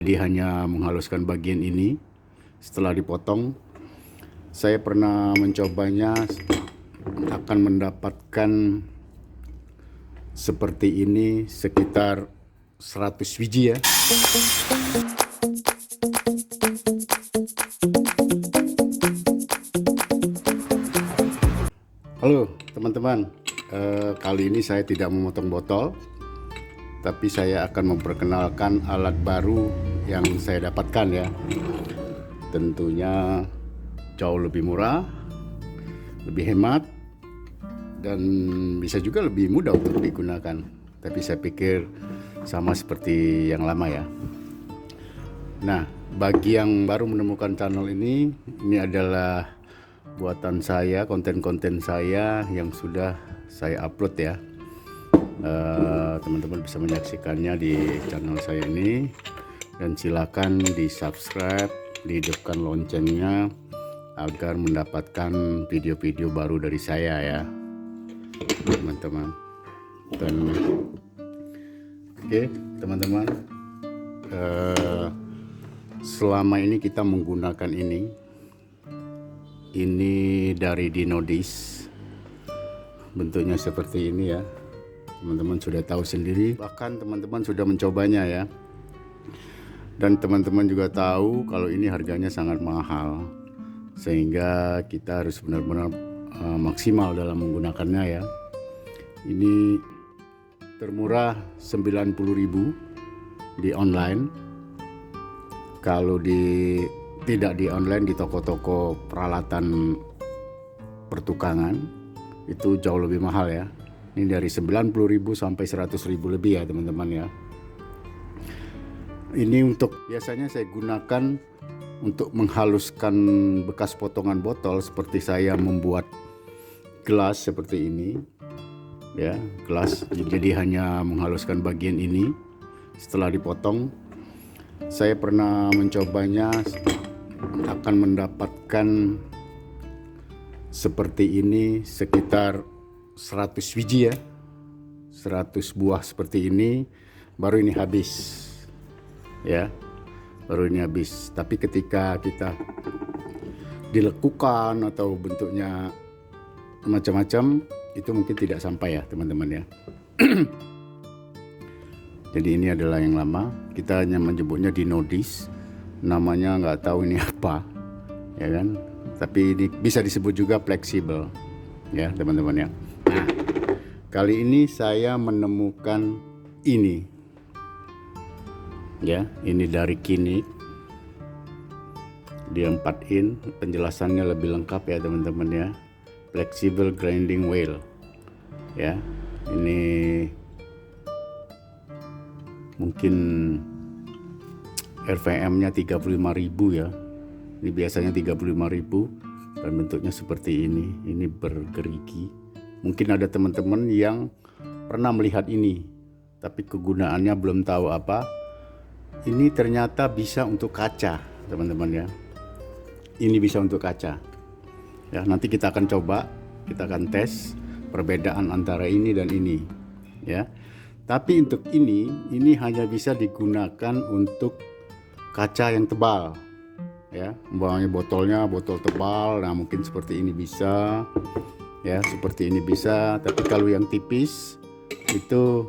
Jadi hanya menghaluskan bagian ini setelah dipotong. Saya pernah mencobanya, akan mendapatkan seperti ini sekitar 100 biji ya. Halo teman-teman, kali ini saya tidak memotong botol, tapi saya akan memperkenalkan alat baru yang saya dapatkan ya. Tentunya jauh lebih murah, lebih hemat, dan bisa juga lebih mudah untuk digunakan. Tapi saya pikir sama seperti yang lama ya. Nah, bagi yang baru menemukan channel ini adalah buatan saya, konten-konten saya yang sudah saya upload ya. Teman-teman bisa menyaksikannya di channel saya ini, dan silakan di subscribe, dihidupkan loncengnya agar mendapatkan video-video baru dari saya ya teman-teman. Dan oke teman-teman, selama ini kita menggunakan ini dari Dinodis, bentuknya seperti ini ya. Teman-teman sudah tahu sendiri, bahkan teman-teman sudah mencobanya ya. Dan teman-teman juga tahu kalau ini harganya sangat mahal, sehingga kita harus benar-benar maksimal dalam menggunakannya ya. Ini termurah 90.000 di online. Kalau tidak di online, di toko-toko peralatan pertukangan itu jauh lebih mahal ya. Ini dari 90.000 sampai 100.000 lebih ya teman-teman ya. Ini biasanya saya gunakan untuk menghaluskan bekas potongan botol, seperti saya membuat gelas seperti ini ya, gelas. Jadi hanya menghaluskan bagian ini setelah dipotong. Saya pernah mencobanya, akan mendapatkan seperti ini sekitar 100 biji ya, 100 buah seperti ini. Baru ini habis ya, baru ini habis. Tapi ketika kita dilekukan atau bentuknya macam-macam, itu mungkin tidak sampai ya teman-teman ya. Jadi ini adalah yang lama, kita hanya menyebutnya Dinodis, namanya nggak tahu ini apa ya kan, tapi ini bisa disebut juga fleksibel ya teman-teman ya. Nah, kali ini saya menemukan ini ya, ini dari Kinik, dia 4 in, penjelasannya lebih lengkap ya teman-teman ya. Flexible grinding wheel ya, ini mungkin RPM-nya 35.000 ya. Ini biasanya 35.000 dan bentuknya seperti ini. Ini bergerigi. Mungkin ada teman-teman yang pernah melihat ini, tapi kegunaannya belum tahu apa. Ini ternyata bisa untuk kaca, teman-teman ya. Ini bisa untuk kaca. Ya, nanti kita akan coba, kita akan tes perbedaan antara ini dan ini ya. Tapi untuk ini hanya bisa digunakan untuk kaca yang tebal ya. Umpamanya botol tebal, nah mungkin seperti ini bisa ya, seperti ini bisa. Tapi kalau yang tipis itu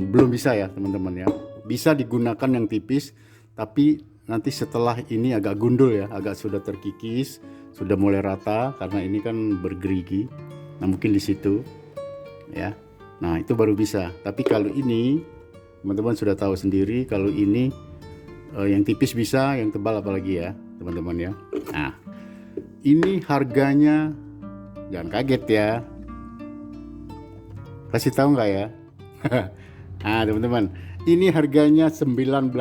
belum bisa ya teman-teman ya. Bisa digunakan yang tipis, tapi nanti setelah ini agak gundul ya, agak sudah terkikis, sudah mulai rata karena ini kan bergerigi. Nah mungkin di situ ya. Nah itu baru bisa. Tapi kalau ini teman-teman sudah tahu sendiri, kalau ini yang tipis bisa, yang tebal apalagi ya teman-teman ya. Nah ini harganya, jangan kaget ya, kasih tahu nggak ya. Nah teman-teman, ini harganya 19.000.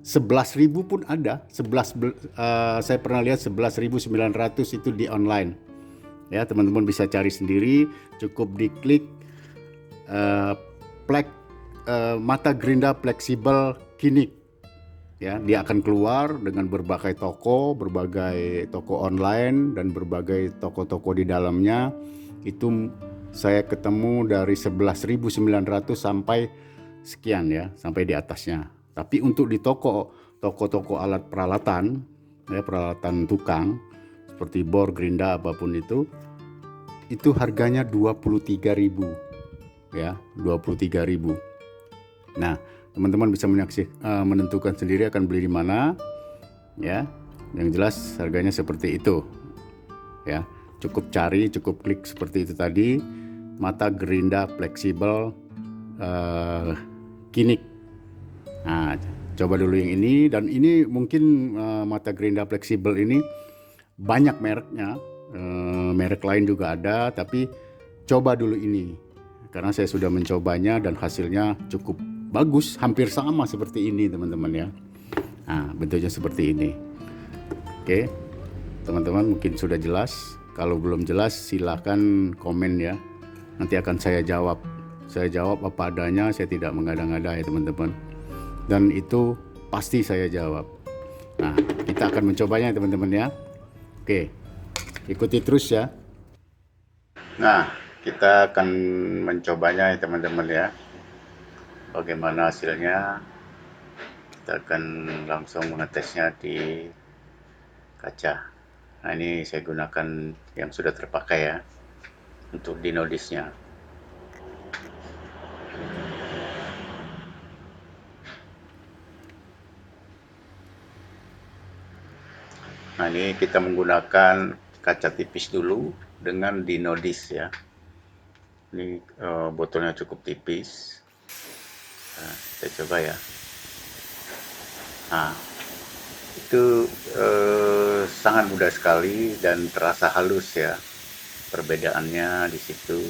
11.000 pun ada. Saya pernah lihat 11.900 itu di online ya. Teman-teman bisa cari sendiri, cukup diklik mata gerinda fleksibel Kinik ya. Dia akan keluar dengan berbagai toko online dan berbagai toko-toko di dalamnya. Itu saya ketemu dari 11.900 sampai sekian ya, sampai di atasnya Tapi untuk di toko-toko alat peralatan, ya peralatan tukang seperti bor, gerinda, apapun itu harganya 23.000 ya, 23.000. Nah, teman-teman bisa menentukan sendiri akan beli di mana ya. Yang jelas harganya seperti itu ya. Cukup cari, cukup klik seperti itu tadi, mata gerinda fleksibel Kinik. Nah, coba dulu yang ini, dan ini mungkin mata gerinda fleksibel ini banyak mereknya, merek lain juga ada, tapi coba dulu ini karena saya sudah mencobanya dan hasilnya cukup bagus, hampir sama seperti ini teman-teman ya. Nah, bentuknya seperti ini. Oke, teman-teman mungkin sudah jelas. Kalau belum jelas silahkan komen ya, nanti akan saya jawab. Saya jawab apa adanya, saya tidak mengada-ngada ya teman-teman. Dan itu pasti saya jawab. Nah, kita akan mencobanya teman-teman ya. Oke, ikuti terus ya. Nah, kita akan mencobanya ya teman-teman ya. Bagaimana hasilnya? Kita akan langsung mengetesnya di kaca. Nah, ini saya gunakan yang sudah terpakai ya untuk dinodisnya. Nah, ini kita menggunakan kaca tipis dulu dengan dinodis ya. Ini botolnya cukup tipis. Nah, kita coba ya. Nah, itu sangat mudah sekali dan terasa halus ya. Perbedaannya di situ.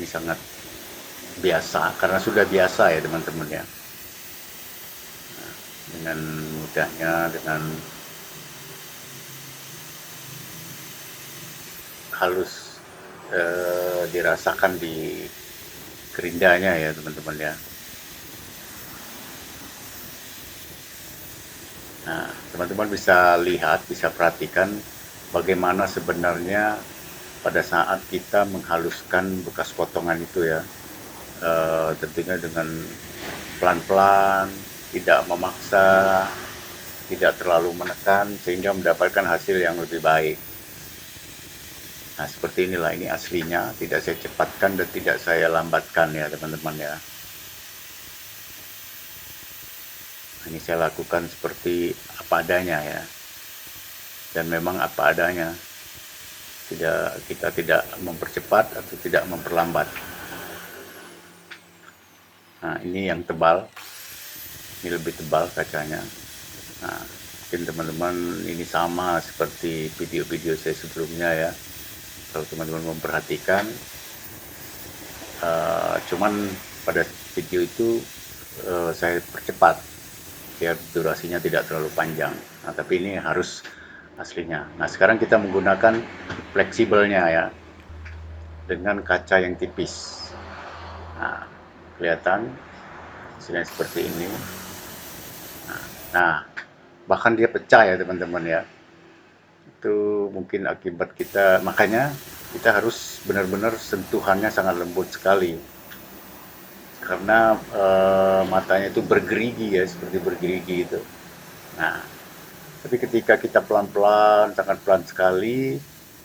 Ini sangat biasa karena sudah biasa ya teman-teman ya. Nah, dengan mudahnya, dengan halus dirasakan di gerindanya ya teman-teman ya. Nah, teman-teman bisa lihat, bisa perhatikan bagaimana sebenarnya pada saat kita menghaluskan bekas potongan itu ya. Tentunya dengan pelan-pelan, tidak memaksa, tidak terlalu menekan sehingga mendapatkan hasil yang lebih baik. Nah, seperti inilah, ini aslinya, tidak saya cepatkan dan tidak saya lambatkan ya teman-teman ya. Ini saya lakukan seperti apa adanya ya, dan memang apa adanya, kita tidak mempercepat atau tidak memperlambat. Nah, ini yang tebal, ini lebih tebal kacanya. Nah, mungkin teman-teman ini sama seperti video-video saya sebelumnya ya. Kalau teman-teman memperhatikan, cuman pada video itu saya percepat biar durasinya tidak terlalu panjang. Nah, tapi ini harus aslinya. Nah, sekarang kita menggunakan fleksibelnya ya, dengan kaca yang tipis. Nah, kelihatan hasilnya seperti ini. Nah, bahkan dia pecah ya teman-teman ya. Itu mungkin akibat kita, makanya kita harus benar-benar sentuhannya sangat lembut sekali karena matanya itu bergerigi ya, seperti bergerigi itu. Nah, tapi ketika kita pelan-pelan, sangat pelan sekali,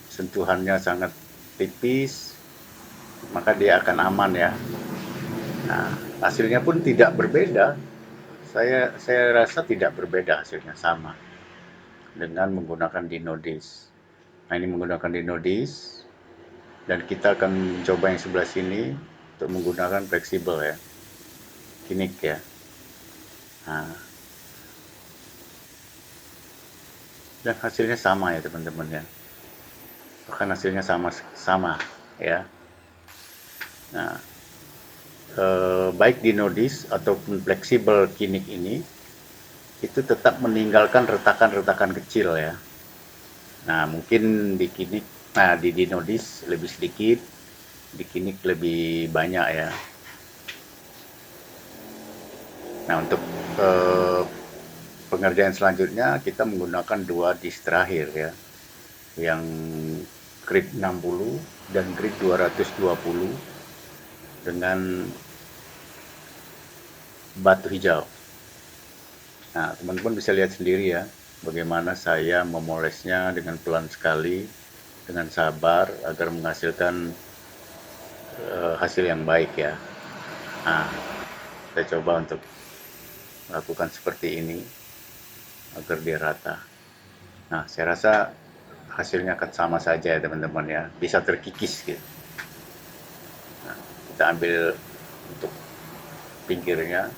sentuhannya sangat tipis, maka dia akan aman ya. Nah, hasilnya pun tidak berbeda. Saya rasa tidak berbeda, hasilnya sama dengan menggunakan dinodis. Nah, ini menggunakan dinodis, dan kita akan mencoba yang sebelah sini untuk menggunakan fleksibel ya, Kinik ya. Nah, dan hasilnya sama ya teman-teman ya, bahkan hasilnya sama ya. Nah, baik dinodis ataupun fleksibel Kinik ini itu tetap meninggalkan retakan-retakan kecil ya. Nah, mungkin di Kinik, nah di dinodis lebih sedikit, di Kinik lebih banyak ya. Nah, untuk pengerjaan selanjutnya kita menggunakan dua disk terakhir ya, yang grid 60 dan grid 220 dengan batu hijau. Nah, teman-teman bisa lihat sendiri ya, bagaimana saya memolesnya dengan pelan sekali, dengan sabar, agar menghasilkan hasil yang baik ya. Nah, saya coba untuk melakukan seperti ini, agar dia rata. Nah, saya rasa hasilnya akan sama saja ya teman-teman ya, bisa terkikis gitu. Nah, kita ambil untuk pinggirnya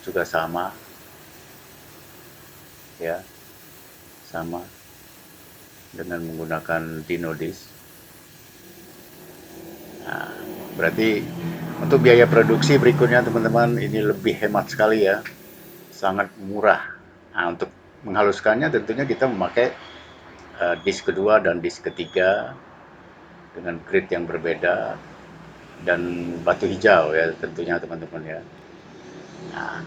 juga sama ya, sama dengan menggunakan dinodis. Nah, berarti untuk biaya produksi berikutnya teman-teman ini lebih hemat sekali ya, sangat murah. Nah, untuk menghaluskannya tentunya kita memakai disk kedua dan disk ketiga dengan grid yang berbeda dan batu hijau ya tentunya teman-teman ya. Nah,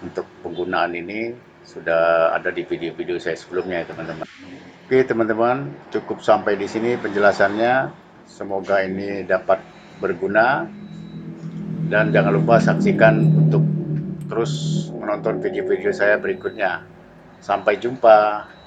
untuk penggunaan ini sudah ada di video-video saya sebelumnya ya teman-teman. Oke teman-teman, cukup sampai di sini penjelasannya. Semoga ini dapat berguna dan jangan lupa saksikan untuk terus menonton video-video saya berikutnya. Sampai jumpa.